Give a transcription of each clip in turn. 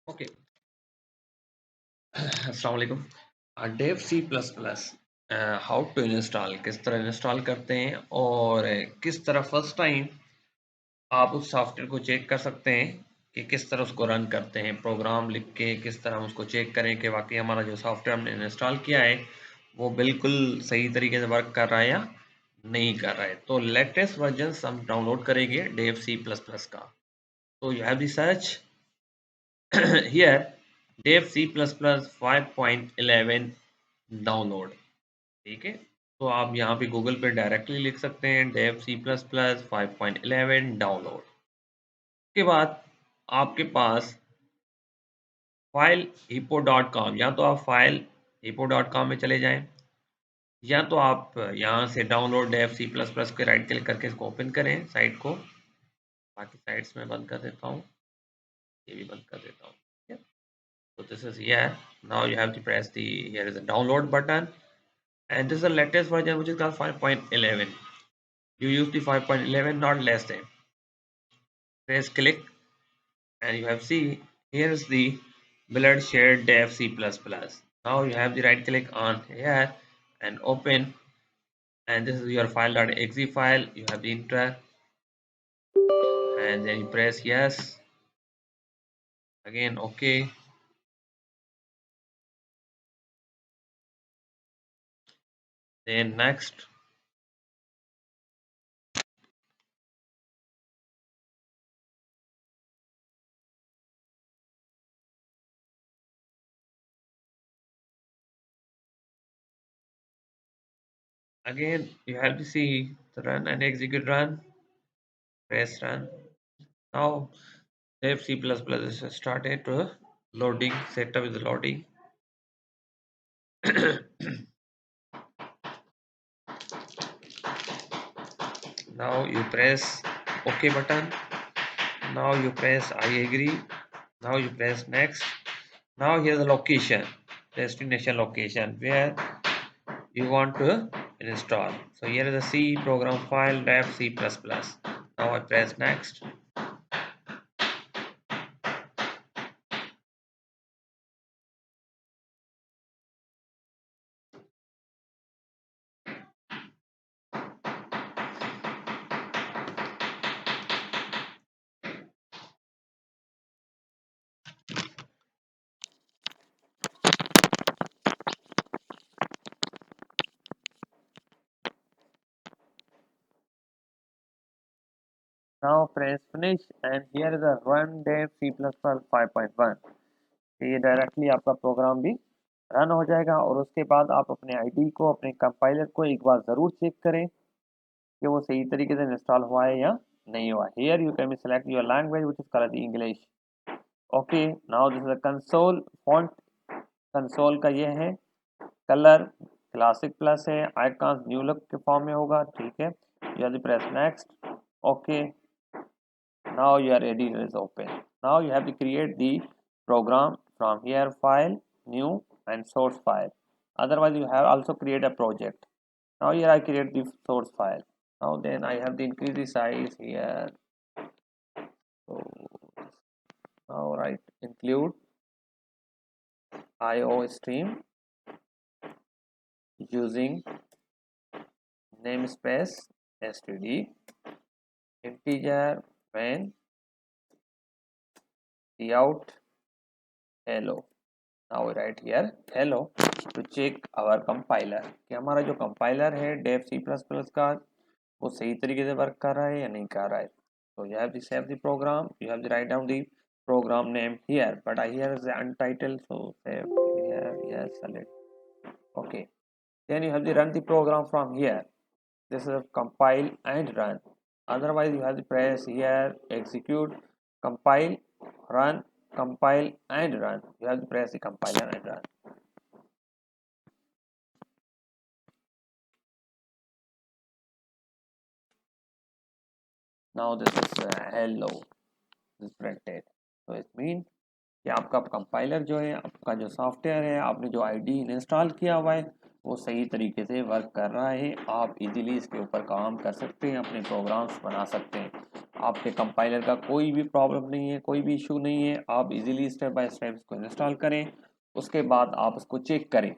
Okay. अस्सलाम वालेकुम। Dev C plus plus how to install, किस तरह इंस्टॉल करते हैं और किस तरह फर्स्ट टाइम आप उस सॉफ्टवेयर को चेक कर सकते हैं कि किस तरह उसको रन करते हैं। प्रोग्राम लिख के किस तरह हम उसको चेक करें कि वाकई हमारा जो सॉफ्टवेयर हमने इंस्टॉल किया है वो बिल्कुल सही तरीके से वर्क कर रहा है या नहीं कर रहा है। तो लेटेस्ट वर्जन हम डाउनलोड करेंगे डेव सी प्लस प्लस का। तो you have research here dev c++ 5.11 download. ठीक है, तो आप यहाँ पे गूगल पे डायरेक्टली लिख सकते हैं dev c++ 5.11 डाउनलोड। उसके बाद आपके पास फाइल hipo.com, या तो आप फाइल hipo.com में चले जाएं, या तो आप यहाँ से डाउनलोड dev c++ के राइट क्लिक करके इसको ओपन करें साइट को। बाकी साइट्स में बंद कर देता हूँ, ये भी बंद कर देता हूँ। So this is here. Now you have to press the, here is a download button, and this is the latest version which is called 5.11. You use the 5.11, not less than. Press click and you have see here is the blood shared dev C++. Now you have the right click on here and open, and this is your file.exe file. You have the enter and then you press yes, again okay, then next. Again you have to see the run and execute run, press run. Now dev C++ is started to loading, setup is loading. Now you press OK button. Now you press I agree. Now you press next. Now here the location, destination location where you want to install. So here is the C program file dev C++. Now I press next. Now press finish, and here is a run dev C++ 5.1. ये directly आपका programme भी run हो जाएगा। और उसके बाद आप अपने आईडी को, अपने कंपाइलर को एक बार ज़रूर चेक करें कि वो सही तरीके से इंस्टॉल हुआ है या नहीं हुआ। Here you can select your language which is colour English. Okay, now this is console font. Console का ये है कलर, क्लासिक प्लस है, आइकॉन न्यू लुक के फॉर्म में होगा। ठीक है, you have to press next. Okay, now you are ready, it is open. Now you have to create the program from here, file, new and source file. Otherwise you have also create a project. Now here I create the source file. Now then I have to increase the size here. So now right, include IO stream using namespace std integer when cout hello. Now we write here hello to check our compiler कि हमारा जो compiler है dev C++ का वो सही तरीके से work कर रहा है या नहीं कर रहा है। So you have to save the program, you have to write down the program name here, but here is the untitled, so save here, yes, select. Okay, then you have to run the program from here. This is a compile and run. Otherwise you have to press here execute, compile, run, compile and run. You have to press the compiler and run. Now this is hello, this printed. So it means कि आपका compiler जो है, आपका जो software है, आपने जो ID install किया हुआ है वो सही तरीके से वर्क कर रहा है। आप इजीली इसके ऊपर काम कर सकते हैं, अपने प्रोग्राम्स बना सकते हैं। आपके कंपाइलर का कोई भी प्रॉब्लम नहीं है, कोई भी इशू नहीं है। आप इजीली स्टेप बाय स्टेप इसको इंस्टॉल करें, उसके बाद आप इसको चेक करें।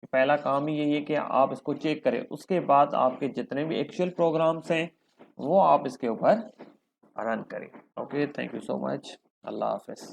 पहला काम ही यही है कि आप इसको चेक करें, उसके बाद आपके जितने भी एक्चुअल प्रोग्राम्स हैं वो आप इसके ऊपर रन करें। Okay, thank you so much, अल्लाह हाफिज़।